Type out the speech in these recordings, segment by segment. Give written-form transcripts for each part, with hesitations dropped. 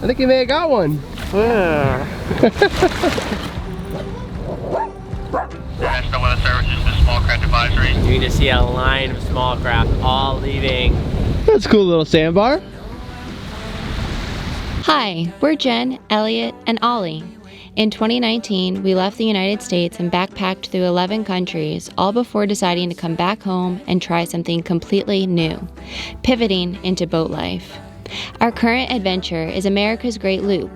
I think you may have got one. National Weather Service, just a small craft advisory. You can just see a line of small craft all leaving. That's a cool little sandbar. Hi, we're Jen, Elliot, and Ollie. In 2019, we left the United States and backpacked through 11 countries, all before deciding to come back home and try something completely new, pivoting into boat life. Our current adventure is America's Great Loop,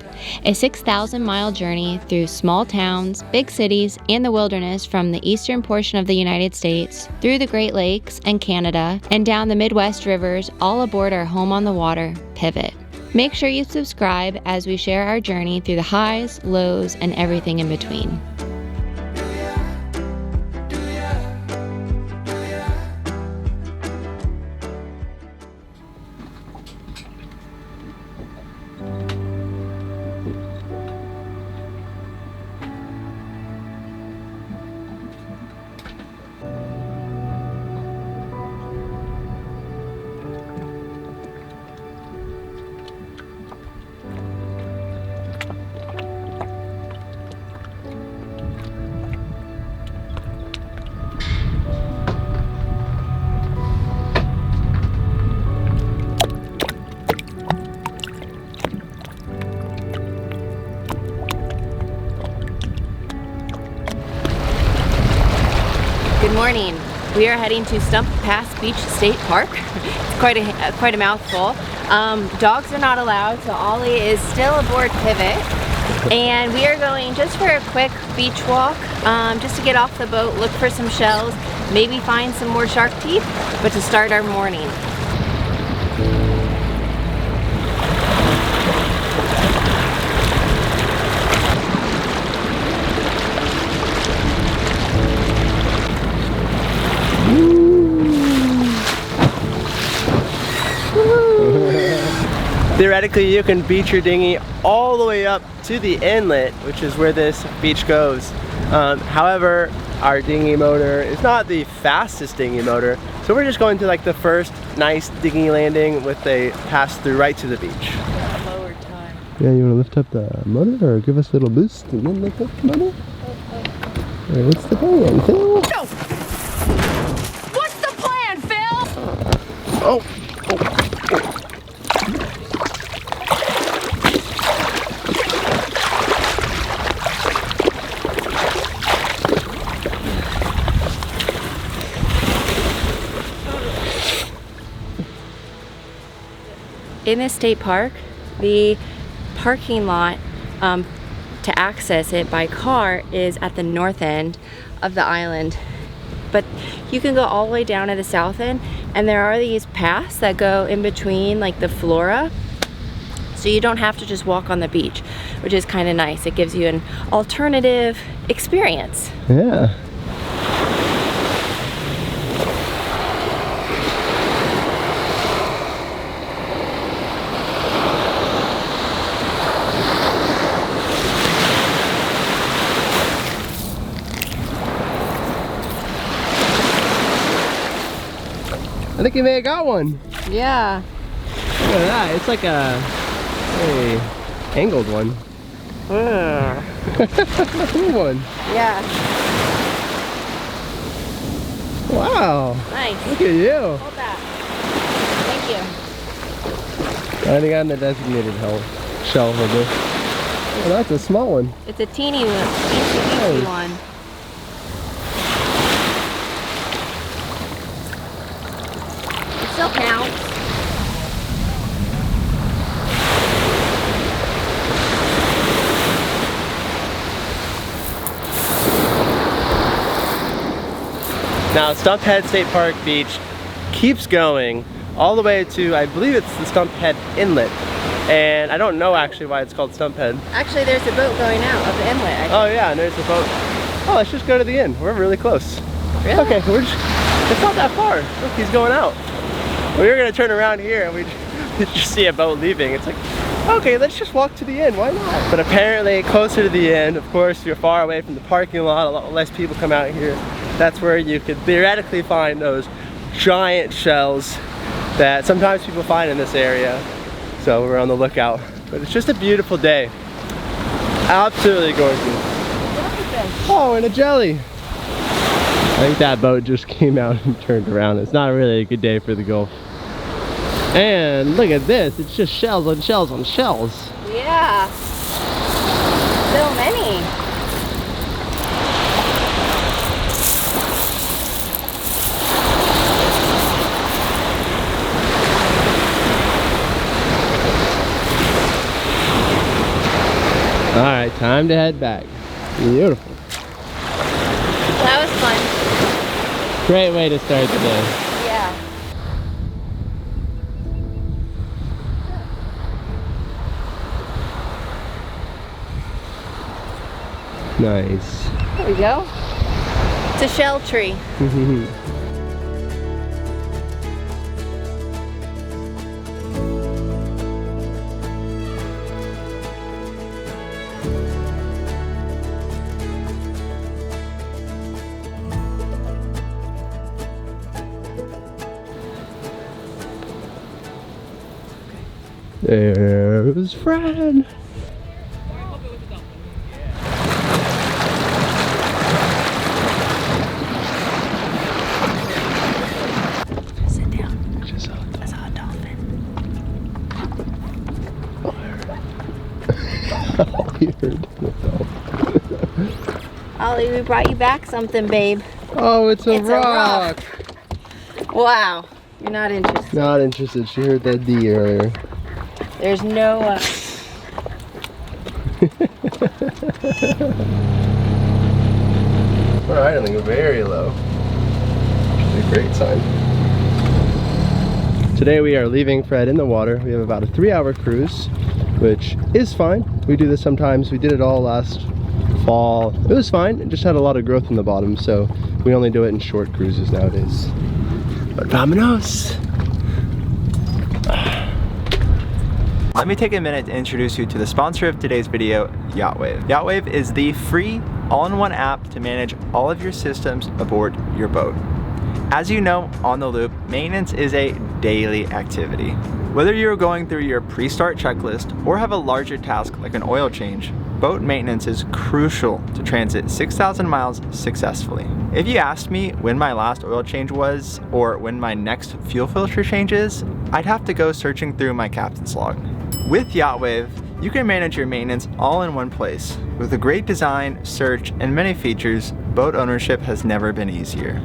a 6,000-mile journey through small towns, big cities, and the wilderness from the eastern portion of the United States, through the Great Lakes and Canada, and down the Midwest rivers, all aboard our home on the water, Pivot. Make sure you subscribe as we share our journey through the highs, lows, and everything in between. Good morning. We are heading to Stump Beach State Park. It's quite a mouthful. Dogs are not allowed, so Ollie is still aboard Pivot. And we are going just for a quick beach walk, just to get off the boat, look for some shells, maybe find some more shark teeth, but to start our morning. Theoretically, you can beach your dinghy all the way up to the inlet, which is where this beach goes. However, our dinghy motor is not the fastest dinghy motor, so we're just going to like the first nice dinghy landing with a pass through right to the beach. Lower time. Yeah, you want to lift up the motor or give us a little boost and then lift up the motor? Alright, what's the plan, Phil? No! What's the plan, Phil? Oh! In this state park, the parking lot to access it by car is at the north end of the island. But you can go all the way down to the south end, and there are these paths that go in between like the flora. So you don't have to just walk on the beach, which is kind of nice. It gives you an alternative experience. Yeah. I think you may have got one. Yeah. Look at that. It's like a angled one. Cool one. Yeah. Wow. Nice. Look at you. Hold that. Thank you. I think I'm the designated shell holder. Oh, that's a small one. It's a teeny one. One. It still counts. Now, Stump Head State Park Beach keeps going all the way to, I believe it's the Stump Head Inlet. And I don't know actually why it's called Stump Head. Actually, there's a boat going out of the inlet. I think. Oh yeah, and there's a boat. Oh, let's just go to the inn. We're really close. Really? Okay, it's not that far. Look, he's going out. We were gonna turn around here and we just see a boat leaving. It's like, okay, let's just walk to the inn, why not? But apparently closer to the inn, of course, you're far away from the parking lot, a lot less people come out here. That's where you could theoretically find those giant shells that sometimes people find in this area. So we're on the lookout but it's just a beautiful day. Absolutely gorgeous. Oh, and a jelly. I think that boat just came out and turned around. It's not really a good day for the Gulf. And look at this, it's just shells on shells on shells. Yeah. So many. All right, time to head back. Beautiful. That was fun. Great way to start the day. Yeah. Nice. There we go. It's a shell tree. There's Fran. Sit down. I saw a dolphin. You heard the Ollie, we brought you back something, babe. Oh, it's a rock. Wow. You're not interested. Not interested. She heard that D earlier. There's no We're idling very low, which is a great sign. Today we are leaving Fred in the water. We have about a 3-hour cruise, which is fine. We do this sometimes. We did it all last fall. It was fine. It just had a lot of growth in the bottom, so we only do it in short cruises nowadays. But vamonos! Let me take a minute to introduce you to the sponsor of today's video, Yachtwave. Yachtwave is the free all-in-one app to manage all of your systems aboard your boat. As you know, on the loop, maintenance is a daily activity. Whether you're going through your pre-start checklist or have a larger task like an oil change, boat maintenance is crucial to transit 6,000 miles successfully. If you asked me when my last oil change was or when my next fuel filter change is, I'd have to go searching through my captain's log. With Yachtwave, you can manage your maintenance all in one place. With a great design, search, and many features, boat ownership has never been easier.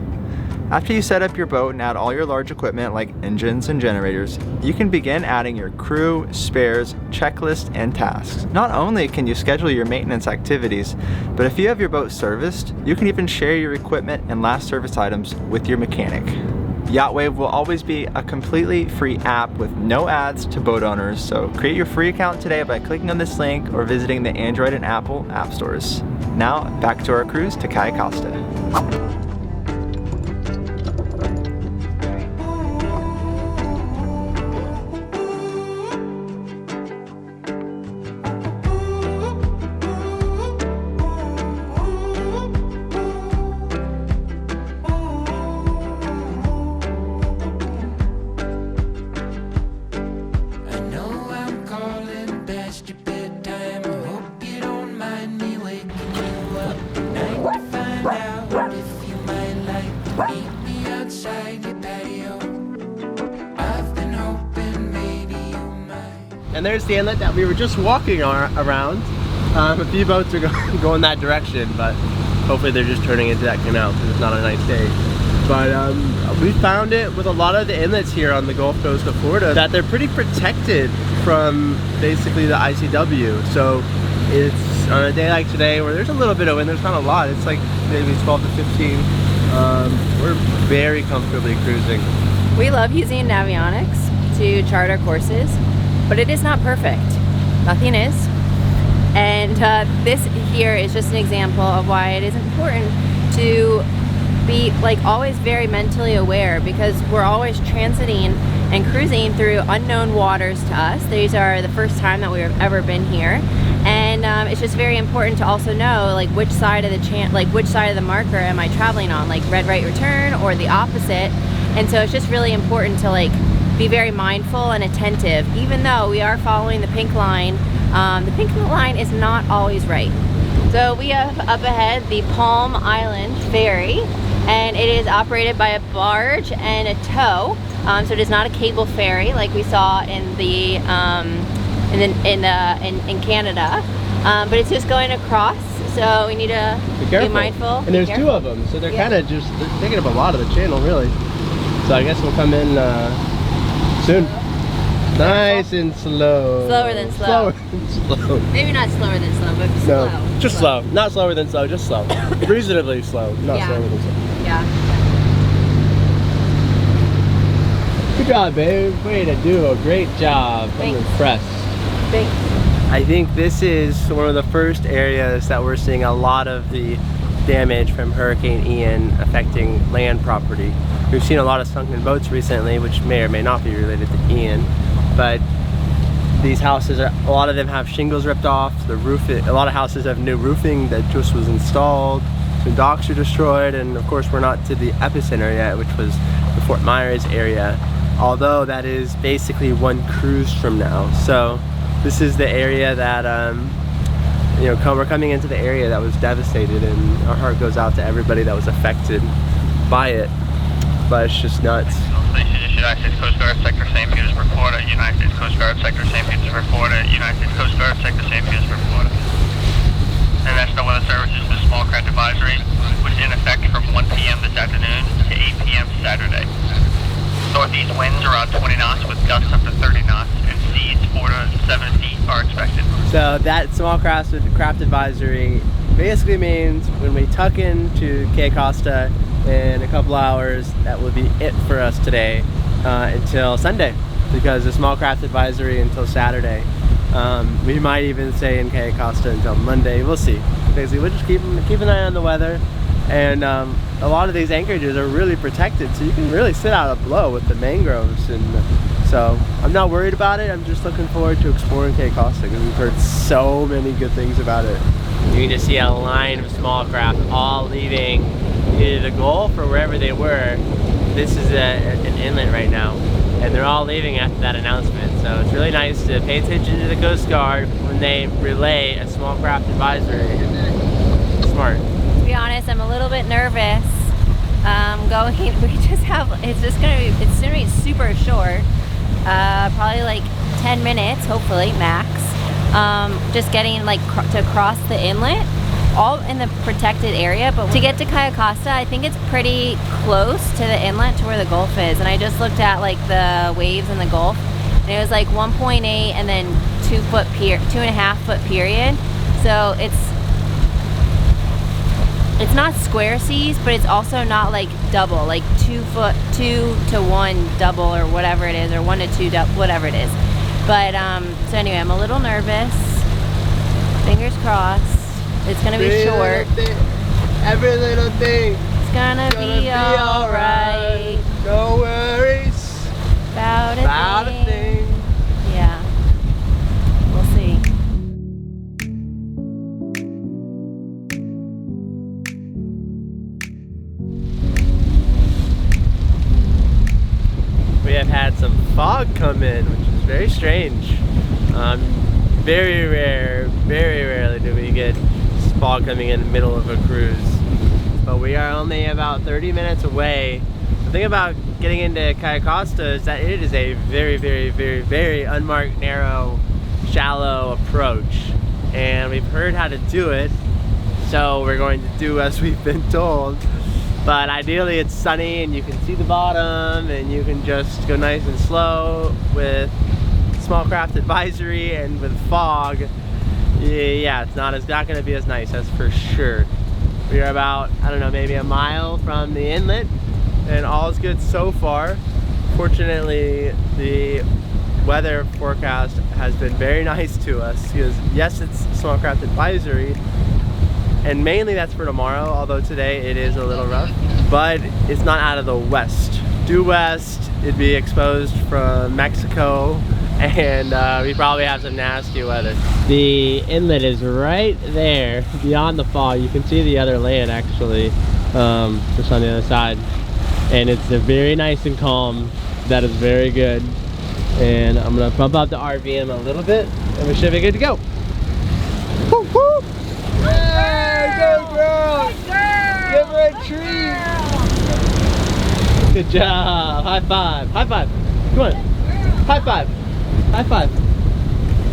After you set up your boat and add all your large equipment like engines and generators, you can begin adding your crew, spares, checklist, and tasks. Not only can you schedule your maintenance activities, but if you have your boat serviced, you can even share your equipment and last service items with your mechanic. Yachtwave will always be a completely free app with no ads to boat owners, so create your free account today by clicking on this link or visiting the Android and Apple app stores. Now, back to our cruise to Cayo Costa. And there's the inlet that we were just walking around. A few boats are going that direction, but hopefully they're just turning into that canal because it's not a nice day. But we found it with a lot of the inlets here on the Gulf Coast of Florida that they're pretty protected from basically the ICW. So it's on a day like today where there's a little bit of wind, there's not a lot, it's like maybe 12 to 15. We're very comfortably cruising. We love using Navionics to chart our courses, but it is not perfect. Nothing is. And this here is just an example of why it is important to be like always very mentally aware, because we're always transiting and cruising through unknown waters to us. These are the first time that we've ever been here, and it's just very important to also know like which side of the which side of the marker am I traveling on, like red right return or the opposite. And so it's just really important to like be very mindful and attentive, even though we are following the pink line. The pink line is not always right. So we have up ahead the Palm Island Ferry, and it is operated by a barge and a tow. So it is not a cable ferry like we saw in Canada, but it's just going across. So we need to be mindful. And there's two of them, so they're kind of just taking up a lot of the channel, really. So I guess we'll come in soon. Nice and slow. Slower than slow. Slower than slow. Maybe not slower than slow, but slow. No, just slow. Not slower than slow, just slow. Reasonably slow, not slower than slow. Yeah. Good job, babe. Way to do a great job. Thanks. I'm impressed. Thanks. I think this is one of the first areas that we're seeing a lot of the damage from Hurricane Ian affecting land property. We've seen a lot of sunken boats recently, which may or may not be related to Ian, but these houses, a lot of them have shingles ripped off. The roof, a lot of houses have new roofing that just was installed. Some docks are destroyed, and of course we're not to the epicenter yet, which was the Fort Myers area, although that is basically one cruise from now. So this is the area that you know, we're coming into the area that was devastated, and our heart goes out to everybody that was affected by it. But it's just nuts. United States Coast Guard Sector St. Petersburg, Florida. United States Coast Guard Sector St. Petersburg, Florida. United States Coast Guard Sector St. Petersburg, Florida. And National Weather Service is the small craft advisory, which is in effect from 1 p.m. this afternoon to 8 p.m. Saturday. Northeast winds around 20 knots with gusts up to 30 knots, and seas 4 to 7 feet are expected. So that small craft advisory basically means when we tuck into Cayo Costa in a couple hours, that will be it for us today until Sunday, because the small craft advisory until Saturday. We might even stay in Cayo Costa until Monday. We'll see. Basically, we'll just keep an eye on the weather, and a lot of these anchorages are really protected, so you can really sit out a blow with the mangroves, and so I'm not worried about it. I'm just looking forward to exploring Cayo Costa because we've heard so many good things about it. You can just see a line of small craft all leaving either the Gulf or wherever they were. This is an inlet right now, and they're all leaving after that announcement. So it's really nice to pay attention to the Coast Guard when they relay a small craft advisory. Smart. To be honest, I'm a little bit nervous. It's gonna be super short. Probably like 10 minutes, hopefully, max. Just getting like to cross the inlet, all in the protected area, but to get to Cayo Costa, I think it's pretty close to the inlet to where the Gulf is. And I just looked at like the waves in the Gulf, and it was like 1.8 and then 2.5 foot period. So it's not square seas, but it's also not like double, like 2 to 1 double or whatever it is, or 1 to 2 double, whatever it is. But so anyway, I'm a little nervous. Fingers crossed. It's gonna be short. Every little thing. It's gonna be alright. No worries About a thing. Yeah. We'll see. We have had some fog come in, which is very strange. Very rarely do we get fog coming in the middle of a cruise. But we are only about 30 minutes away. The thing about getting into Cayo Costa is that it is a very unmarked, narrow, shallow approach. And we've heard how to do it, so we're going to do as we've been told. But ideally it's sunny and you can see the bottom, and you can just go nice and slow with small craft advisory, and with fog, yeah, it's not going to be as nice, that's for sure. We are about, I don't know, maybe a mile from the inlet, and all is good so far. Fortunately, the weather forecast has been very nice to us, because yes, it's small craft advisory, and mainly that's for tomorrow, although today it is a little rough, but it's not out of the west. Due west, it'd be exposed from Mexico, and we probably have some nasty weather. The inlet is right there beyond the fog. You can see the other land actually, just on the other side, and it's very nice and calm. That is very good. And I'm gonna pump out the RVM a little bit, and we should be good to go. Woo woo! Yeah, go girl! Give her a treat. Good job. High five. High five. Come on. High five. High five.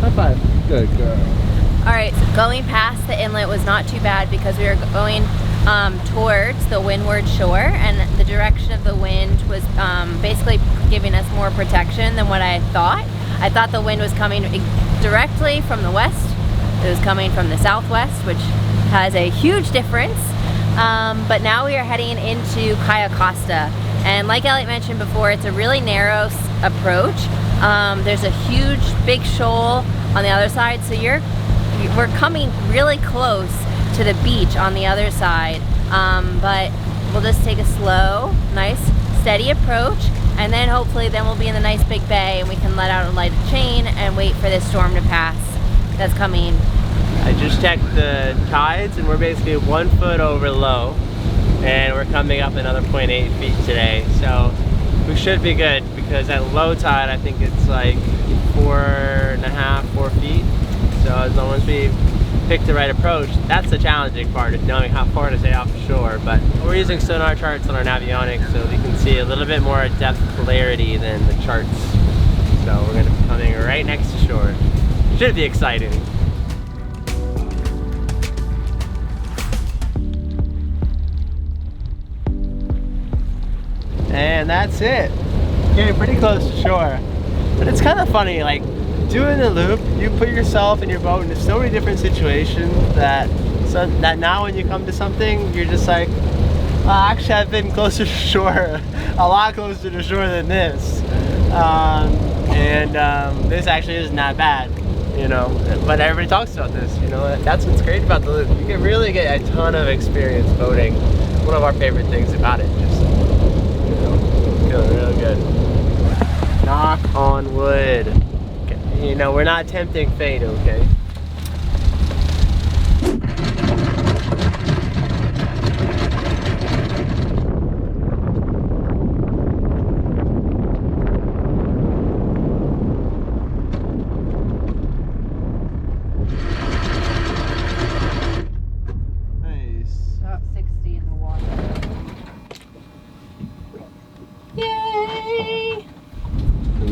High five. Good girl. Alright, so going past the inlet was not too bad because we were going towards the windward shore, and the direction of the wind was basically giving us more protection than what I thought. I thought the wind was coming directly from the west. It was coming from the southwest, which has a huge difference. But now we are heading into Cayo Costa. And like Elliot mentioned before, it's a really narrow approach. There's a huge, big shoal on the other side, so we're coming really close to the beach on the other side. But we'll just take a slow, nice, steady approach, and then hopefully we'll be in the nice big bay and we can let out a light chain and wait for this storm to pass that's coming. I just checked the tides and we're basically 1 foot over low, and we're coming up another 0.8 feet today, so we should be good because at low tide I think it's like 4.5, 4 feet. So as long as we pick the right approach, that's the challenging part, of knowing how far to stay off the shore. But we're using sonar charts on our Navionics, so we can see a little bit more depth clarity than the charts. So we're gonna be coming right next to shore. Should be exciting. And that's it. Getting pretty close to shore. But it's kind of funny, like doing the loop, you put yourself and your boat into so many different situations that now when you come to something, you're just like, well, actually I've been closer to shore, a lot closer to shore than this. This actually isn't that bad, you know. But everybody talks about this, you know. That's what's great about the loop. You can really get a ton of experience boating. One of our favorite things about it, just, you know, feeling real good. Knock on wood. Okay. You know, we're not tempting fate, okay?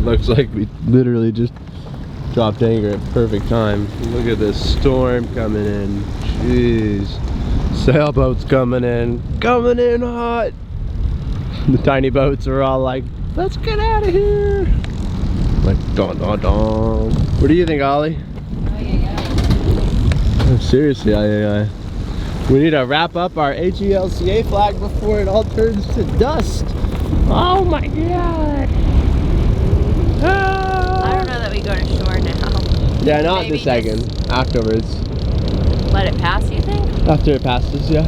Looks like we literally just dropped anchor at perfect time. Look at this storm coming in. Jeez. Sailboats coming in hot. The tiny boats are all like, let's get out of here. Like, don don don. What do you think, Ollie? Oh, seriously, aye. We need to wrap up our HELCA flag before it all turns to dust. Oh my god. I don't know that we go to shore now. Yeah, not Maybe the second. Afterwards. Let it pass, you think? After it passes, yeah.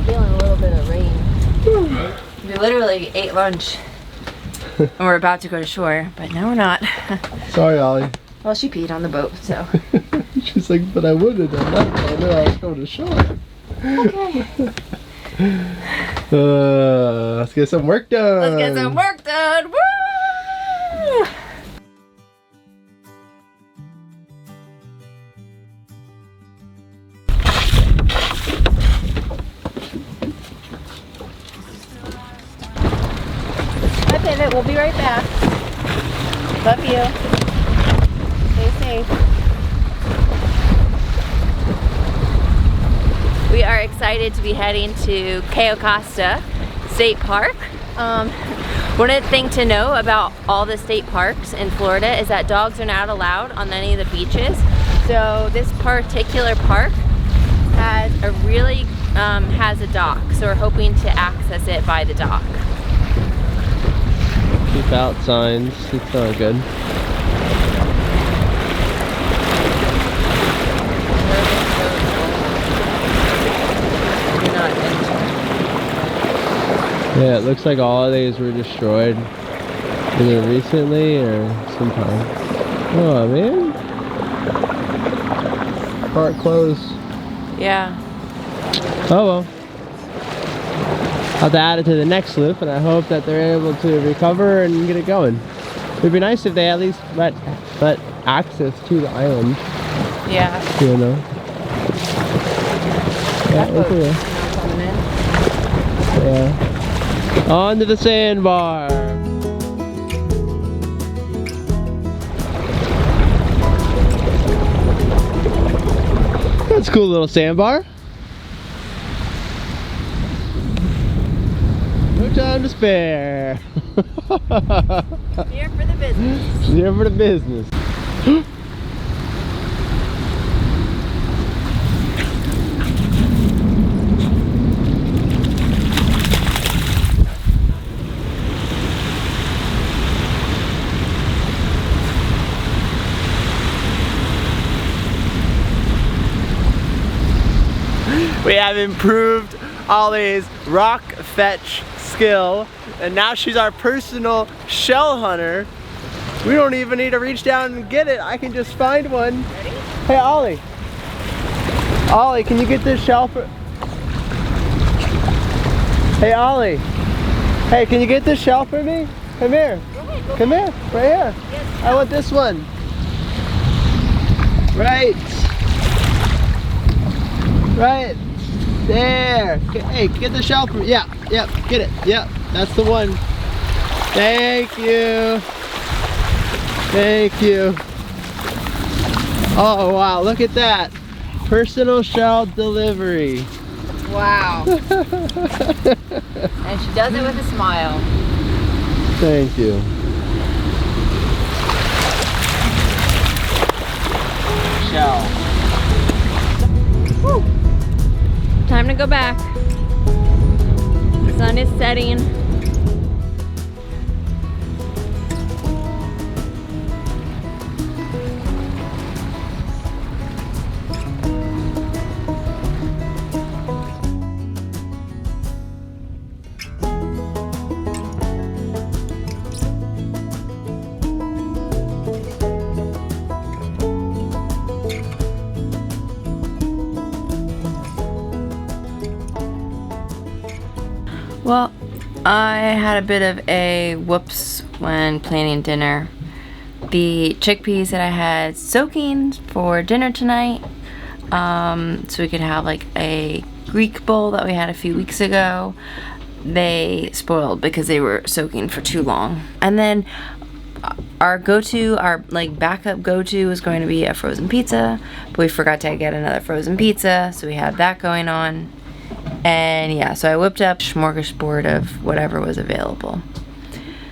Feeling a little bit of rain. We literally ate lunch and we're about to go to shore, but now we're not. Sorry, Ollie. Well, she peed on the boat, so. She's like, but I wouldn't have done that. I know I was going to shore. Okay. Let's get some work done. Let's get some work done. Woo! Hi, Pivot. We'll be right back. Love you. Stay safe. We are excited to be heading to Cayo Costa State Park. One of the things to know about all the state parks in Florida is that dogs are not allowed on any of the beaches. So this particular park has a has a dock. So we're hoping to access it by the dock. Keep out signs. It's not good. Yeah, it looks like all of these were destroyed either recently or sometime. Oh man. Park closed. Yeah. Oh well. I'll have to add it to the next loop, and I hope that they're able to recover and get it going. It'd be nice if they at least let access to the island. Yeah. You know. Yeah, okay. Yeah. On to the sandbar. That's a cool little sandbar. No time to spare. Here for the business. Here for the business. We have improved Ollie's rock fetch skill, and now she's our personal shell hunter. We don't even need to reach down and get it. I can just find one. Ready? Hey, Ollie. Ollie, can you get this shell for... Hey, Ollie. Hey, can you get this shell for me? Come here. Come here. Right here. Yes. I want this one. Right. Right. There. Hey, get the shell for me. Yeah, yep, get it. Yep, that's the one. Thank you. Thank you. Oh, wow, look at that. Personal shell delivery. Wow. And she does it with a smile. Thank you. Shell. Woo. Time to go back. The sun is setting. Well, I had a bit of a whoops when planning dinner. The chickpeas that I had soaking for dinner tonight, so we could have like a Greek bowl that we had a few weeks ago, they spoiled because they were soaking for too long. And then our go-to, our like backup go-to was going to be a frozen pizza, but we forgot to get another frozen pizza, so we had that going on. And yeah, so I whipped up a smorgasbord of whatever was available.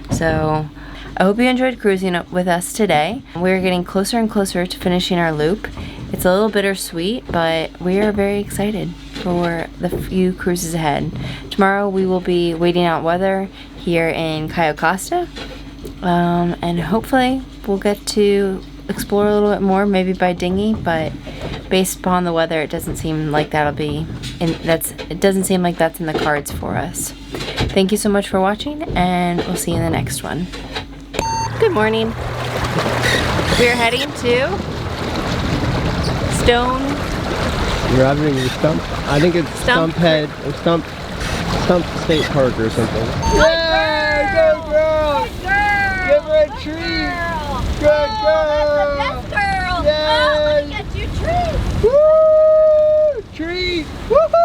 So I hope you enjoyed cruising up with us today. We're getting closer and closer to finishing our loop. It's a little bittersweet, but we are very excited for the few cruises ahead. Tomorrow we will be waiting out weather here in Cayo Costa. And hopefully we'll get to explore a little bit more, maybe by dinghy, but based upon the weather, it doesn't seem like that'll be it doesn't seem like that's in the cards for us. Thank you so much for watching, and we'll see you in the next one. Good morning. We are heading to Stone. You're having a Stump? I think it's Stump Head or Stump State Park or something. Yeah, go girl! Good girl! Give her a treat! Good girl! That's the best girl! Yay! Oh, let me get you treats! Woo! Treat! Woohoo!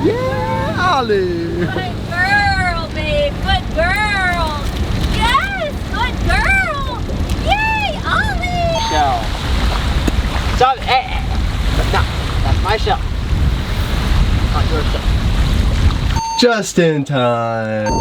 Yeah, Ollie! Good girl, babe! Good girl! Yes! Good girl! Yay, Ollie! Shell. Stop! Hey! No, that's my shell. Not your shell. Just in time.